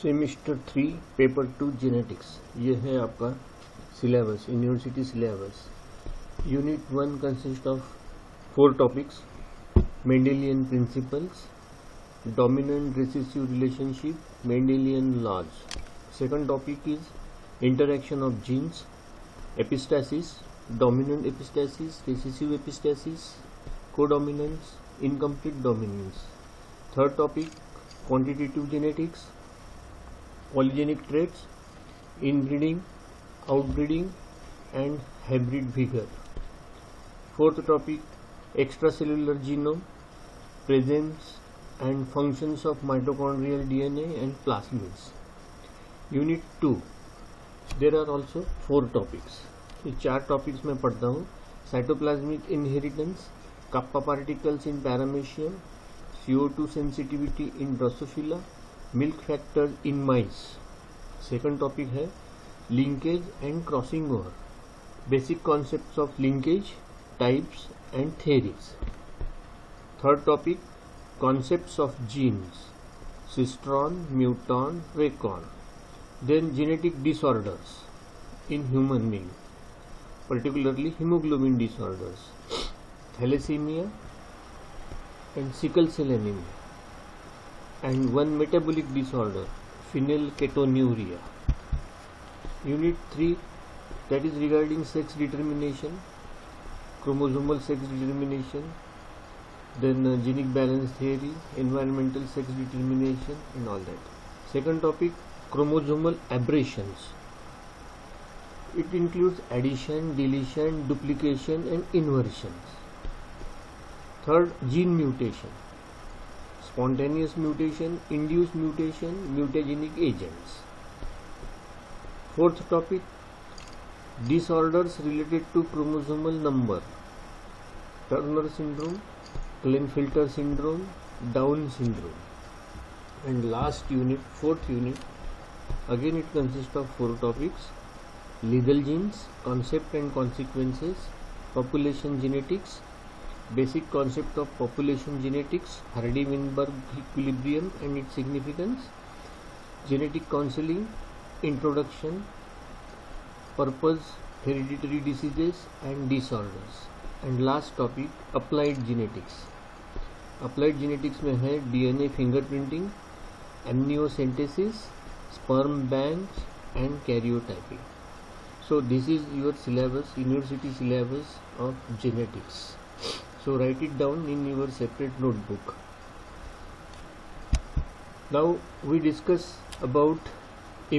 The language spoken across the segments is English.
Semester 3 paper 2 genetics. ये है आपका syllabus, university syllabus. Unit 1 consist of 4 topics: Mendelian principles, dominant recessive relationship, Mendelian laws. Second topic is interaction of genes, epistasis, dominant epistasis, recessive epistasis, codominance, incomplete dominance. Third topic quantitative genetics, polygenic traits, inbreeding, outbreeding and hybrid vigor. Fourth topic extracellular genome, presence and functions of mitochondrial DNA and plasmids. Unit 2 there are also 4 topics. ये 4 topics में पढ़ता हूँ: cytoplasmic inheritance, kappa particles in paramecium, CO2 sensitivity in drosophila, milk factor in mice. Second topic है linkage and crossing over, basic concepts of linkage, types and theories. Third topic concepts of genes, cistron, muton, recon. Then genetic disorders in human being, particularly hemoglobin disorders, thalassemia and sickle cell anemia, and one metabolic disorder, phenylketonuria. Unit 3 that is regarding sex determination, chromosomal sex determination, then genic balance theory, environmental sex determination and all that. Second topic chromosomal aberrations. It includes addition, deletion, duplication and inversions. Third, gene mutation, spontaneous mutation, induced mutation, mutagenic agents. Fourth topic disorders related to chromosomal number, Turner syndrome, Klinefelter syndrome, Down syndrome. And last unit, fourth unit, again it consists of 4 topics: lethal genes, concept and consequences, population genetics, basic concept of population genetics, Hardy-Weinberg equilibrium and its significance, genetic counseling, introduction, purpose, hereditary diseases and disorders. And last topic applied genetics. applied genetics में है DNA fingerprinting, amniocentesis, sperm banks and karyotyping. So this is your syllabus, university syllabus of genetics. So write it down in your separate notebook. Now we discuss about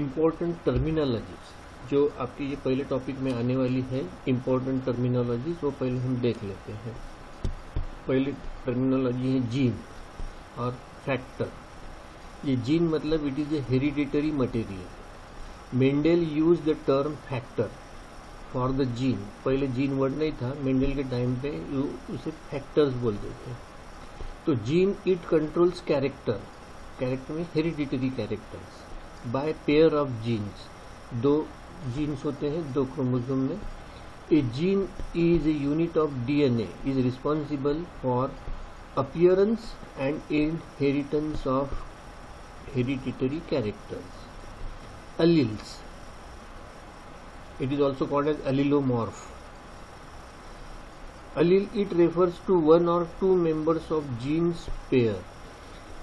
important terminologies. जो आपकी ये पहले topic में आने वाली है important terminologies, वो पहले हम देख लेते हैं। पहले टर्मिनोलॉजी है जीन और फैक्टर। ये जीन मतलब it is a hereditary material. Mendel use the term factor for the gene. पहले जीन वर्ड नहीं था, मेंडल के टाइम पे उसे फैक्टर्स बोलते थे। तो gene it controls character, character में hereditary characters by pair of genes. 2 genes होते हैं 2 क्रोमोसोम में। A gene is a unit of DNA, is responsible for appearance and inheritance of hereditary characters. Alleles, it is also called as allelomorph. Allele, it refers to one or two members of genes pair.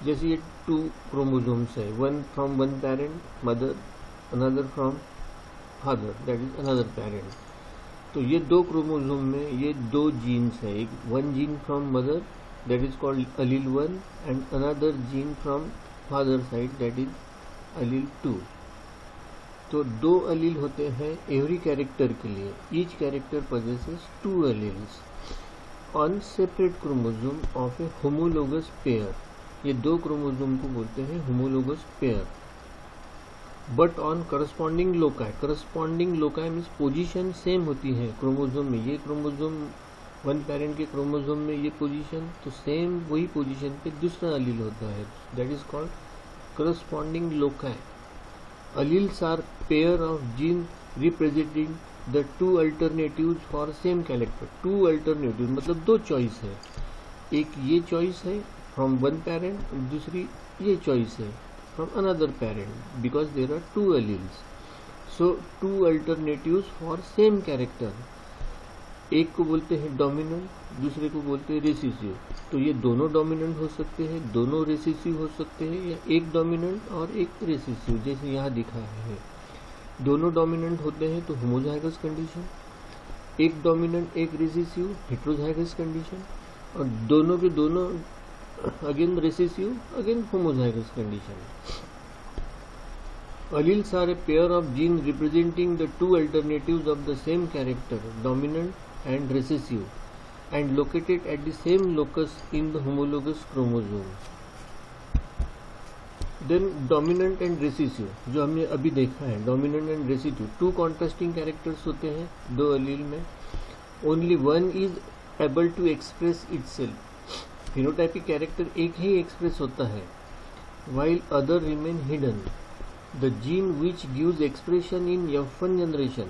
जैसे ये 2 chromosomes है, one from one parent mother, another from father, that is another parent. तो ये 2 chromosome में ये 2 jeans है, एक one gene from mother that is called allele 1 and another gene from father side that is allele 2. तो 2 अलील होते हैं every character के लिए। Each character possesses 2 alleles on separate chromosome of A homologous pair. ये 2 chromosome को बोलते हैं homologous pair. But on corresponding loci, corresponding loci means position same होती है क्रोमोसोम में। ये क्रोमोसोम 1 पेरेंट के क्रोमोसोम में ये पोजीशन, तो सेम वही पोजीशन पे दूसरा अलील होता है, that is called corresponding loci. Alleles are pair of genes representing the 2 alternatives for same character. 2 alternatives मतलब 2 चॉइस है, एक ये चॉइस है फ्रॉम 1 पेरेंट, दूसरी ये चॉइस है from another parent because there are two alleles. So two alternatives for same character. एक को बोलते हैं डोमिनेंट, दूसरे को बोलते हैं रिसेसिव. तो ये दोनों डोमिनेंट हो सकते हैं, दोनों रिसेसिव हो सकते हैं, या एक डोमिनेंट और एक रिसेसिव जैसे यहाँ दिखाया है. दोनों डोमिनेंट होते हैं तो होमोजाइगस कंडीशन, एक डोमिनेंट एक रिसेसिव हेटेरोजाइगस कंडीशन, और दोनों के दोनों again recessive again homozygous condition. Alleles are a pair of genes representing the two alternatives of the same character, dominant and recessive, and located at the same locus in the homologous chromosome. Then dominant and recessive, जो हमने अभी देखा है, dominant and recessive, two contrasting characters होते हैं दो allele में. Only one is able to express itself. Phenotypic character एक ही express होता है, while other remain hidden. The gene which gives expression in F1 generation,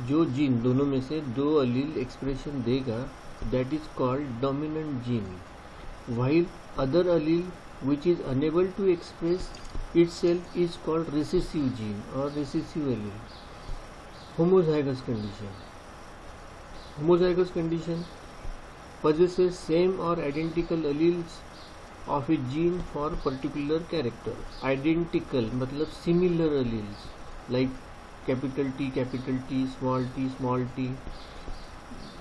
जो जीन दोनों में से दो allele expression देगा, that is called dominant gene, while other allele which is unable to express itself is called recessive gene or recessive allele. Homozygous condition. Homozygous condition possesses same or identical alleles of a gene for particular character. Identical मतलब similar alleles like capital T, small t.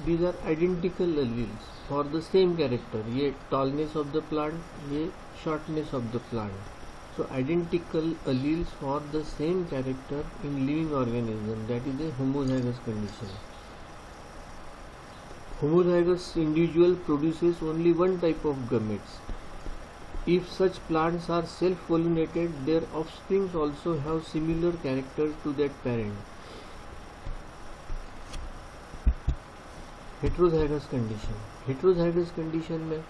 These are identical alleles for the same character. ये tallness of the plant, ये shortness of the plant. So identical alleles for the same character in living organism, that is a homozygous condition. Homozygous individual produces only one type of gametes. If such plants are self-pollinated, their offspring also have similar character to that parent. Heterozygous condition. Heterozygous condition में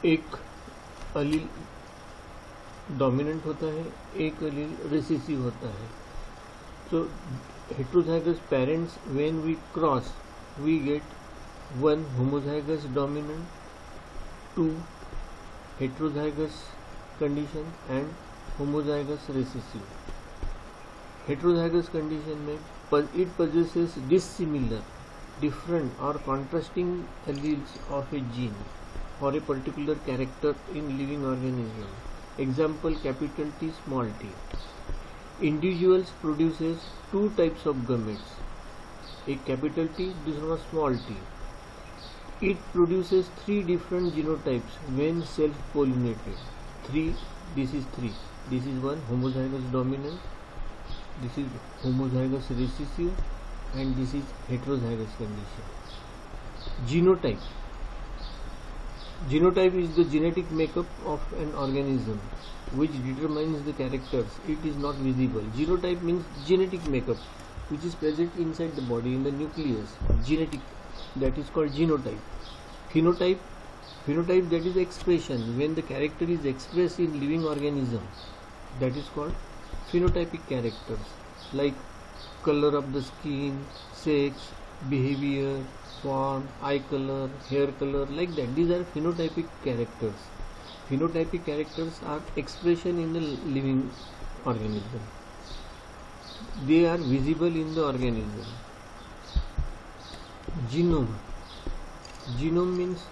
एक allele dominant होता है, एक allele recessive होता है. So heterozygous parents, when we cross, we get one homozygous dominant, two heterozygous condition and homozygous recessive. Heterozygous condition में it possesses dissimilar, different or contrasting alleles of a gene for a particular character in living organism. Example capital T, small t. Individuals produces two types of gametes, एक capital T, दूसरा small t. It produces three different genotypes when self-pollinated. This is one homozygous dominant, this is homozygous recessive, and this is heterozygous condition. Genotype. Genotype is the genetic makeup of an organism which determines the characters. It is not visible. Genotype means genetic makeup which is present inside the body in the nucleus. Genetic, that is called genotype. Phenotype, that is expression. When the character is expressed in living organism, that is called phenotypic characters, like color of the skin, sex, behavior, form, eye color, hair color, like that. These are phenotypic characters. Phenotypic characters are expression in the living organism. They are visible in the organism. Genome. Genome means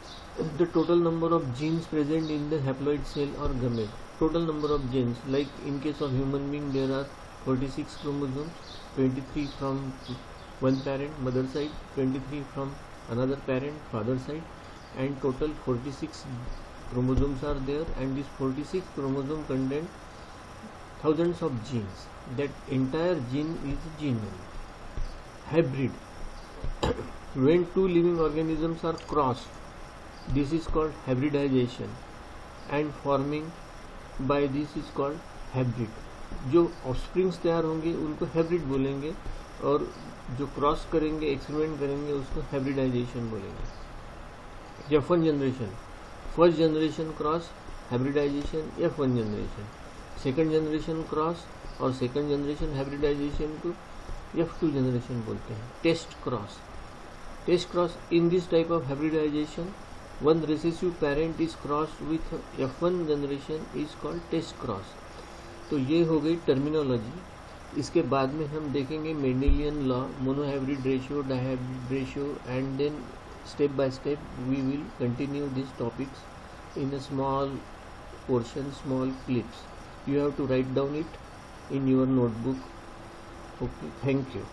the total number of genes present in the haploid cell or gamete. Total number of genes, like in case of human being there are 46 chromosomes, 23 from one parent, mother side, 23 from another parent, father side, and total 46 chromosomes are there, and this 46 chromosome contain thousands of genes. That entire gene is genome. Hybrid. When two living organisms are crossed, this is called hybridization, and forming by this is called hybrid. जो offsprings तैयार होंगे उनको hybrid बोलेंगे, और जो cross करेंगे, experiment करेंगे, उसको हाइब्रिडाइजेशन बोलेंगे. F1 generation, first generation cross, hybridisation F1 generation. Second generation cross और सेकंड जनरेशन हाइब्रिडाइजेशन को F2 जनरेशन बोलते हैं. Test cross. In this type of hybridization, one recessive parent is crossed with F1 generation is called test cross. तो ये हो गई terminology. इसके बाद में हम देखेंगे Mendelian law, monohybrid ratio, dihybrid ratio, and then step by step we will continue this topics in a small portion, small clips. You have to write down it in your notebook. Okay, thank you.